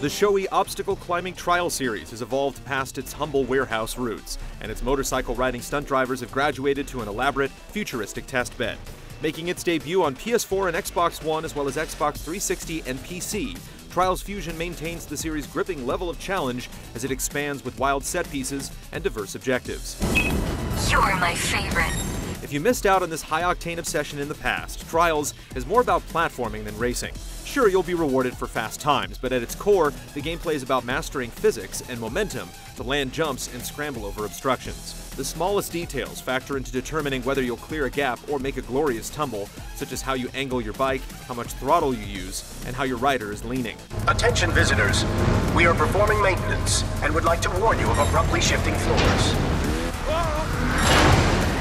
The showy obstacle climbing trial series has evolved past its humble warehouse roots, and its motorcycle riding stunt drivers have graduated to an elaborate, futuristic test bed. Making its debut on PS4 and Xbox One as well as Xbox 360 and PC, Trials Fusion maintains the series' gripping level of challenge as it expands with wild set pieces and diverse objectives. You're my favorite. If you missed out on this high-octane obsession in the past, Trials is more about platforming than racing. Sure, you'll be rewarded for fast times, but at its core, the gameplay is about mastering physics and momentum to land jumps and scramble over obstructions. The smallest details factor into determining whether you'll clear a gap or make a glorious tumble, such as how you angle your bike, how much throttle you use, and how your rider is leaning. Attention visitors, we are performing maintenance and would like to warn you of abruptly shifting floors.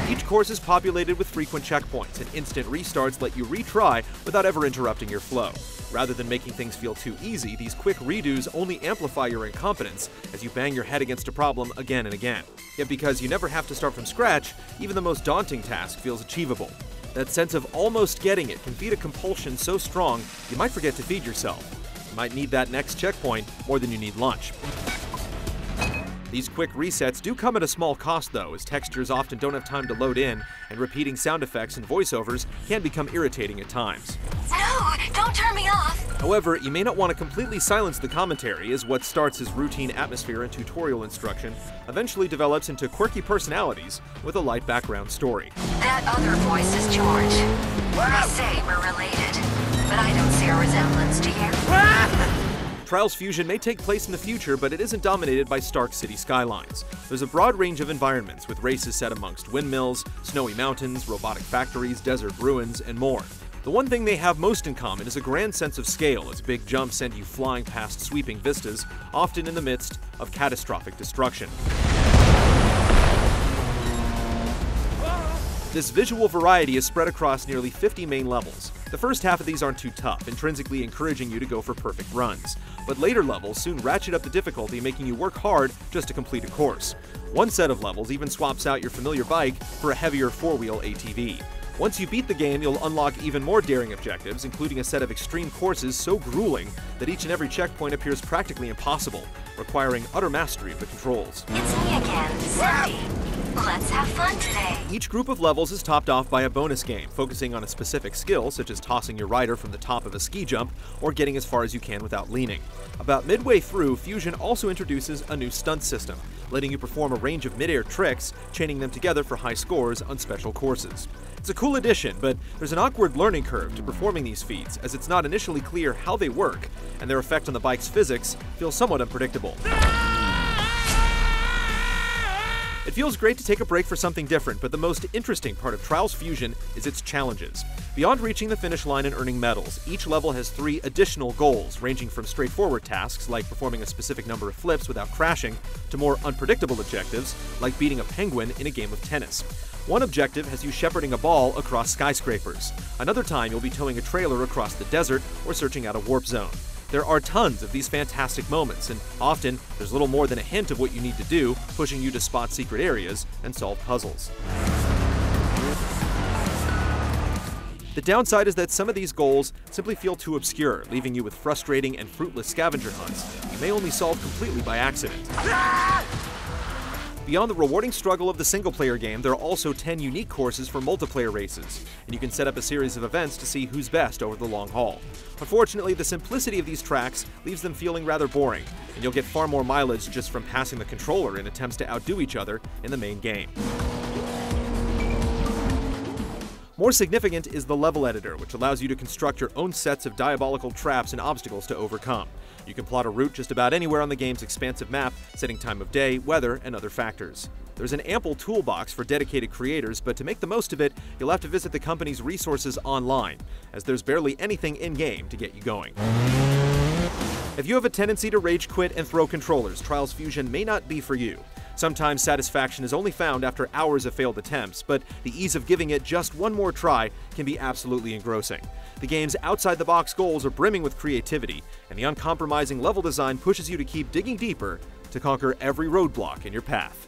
Each course is populated with frequent checkpoints, and instant restarts let you retry without ever interrupting your flow. Rather than making things feel too easy, these quick redos only amplify your incompetence as you bang your head against a problem again and again. Yet because you never have to start from scratch, even the most daunting task feels achievable. That sense of almost getting it can feed a compulsion so strong you might forget to feed yourself. You might need that next checkpoint more than you need lunch. These quick resets do come at a small cost though, as textures often don't have time to load in, and repeating sound effects and voiceovers can become irritating at times. No, don't turn me off. However, you may not want to completely silence the commentary, as what starts as routine atmosphere and tutorial instruction eventually develops into quirky personalities with a light background story. That other voice is George. They say we're related, but I don't see a resemblance to you. Trials Fusion may take place in the future, but it isn't dominated by stark city skylines. There's a broad range of environments, with races set amongst windmills, snowy mountains, robotic factories, desert ruins, and more. The one thing they have most in common is a grand sense of scale, as big jumps send you flying past sweeping vistas, often in the midst of catastrophic destruction. This visual variety is spread across nearly 50 main levels. The first half of these aren't too tough, intrinsically encouraging you to go for perfect runs. But later levels soon ratchet up the difficulty, making you work hard just to complete a course. One set of levels even swaps out your familiar bike for a heavier four-wheel ATV. Once you beat the game, you'll unlock even more daring objectives, including a set of extreme courses so grueling that each and every checkpoint appears practically impossible, requiring utter mastery of the controls. It's me again, Cindy. Let's have fun today. Each group of levels is topped off by a bonus game, focusing on a specific skill, such as tossing your rider from the top of a ski jump or getting as far as you can without leaning. About midway through, Fusion also introduces a new stunt system, letting you perform a range of mid-air tricks, chaining them together for high scores on special courses. It's a cool addition, but there's an awkward learning curve to performing these feats, as it's not initially clear how they work, and their effect on the bike's physics feels somewhat unpredictable. It feels great to take a break for something different, but the most interesting part of Trials Fusion is its challenges. Beyond reaching the finish line and earning medals, each level has 3 additional goals, ranging from straightforward tasks like performing a specific number of flips without crashing, to more unpredictable objectives like beating a penguin in a game of tennis. One objective has you shepherding a ball across skyscrapers. Another time you'll be towing a trailer across the desert or searching out a warp zone. There are tons of these fantastic moments, and often there's little more than a hint of what you need to do, pushing you to spot secret areas and solve puzzles. The downside is that some of these goals simply feel too obscure, leaving you with frustrating and fruitless scavenger hunts you may only solve completely by accident. Beyond the rewarding struggle of the single-player game, there are also 10 unique courses for multiplayer races, and you can set up a series of events to see who's best over the long haul. Unfortunately, the simplicity of these tracks leaves them feeling rather boring, and you'll get far more mileage just from passing the controller in attempts to outdo each other in the main game. More significant is the level editor, which allows you to construct your own sets of diabolical traps and obstacles to overcome. You can plot a route just about anywhere on the game's expansive map, setting time of day, weather, and other factors. There's an ample toolbox for dedicated creators, but to make the most of it, you'll have to visit the company's resources online, as there's barely anything in-game to get you going. If you have a tendency to rage quit and throw controllers, Trials Fusion may not be for you. Sometimes satisfaction is only found after hours of failed attempts, but the ease of giving it just one more try can be absolutely engrossing. The game's outside-the-box goals are brimming with creativity, and the uncompromising level design pushes you to keep digging deeper to conquer every roadblock in your path.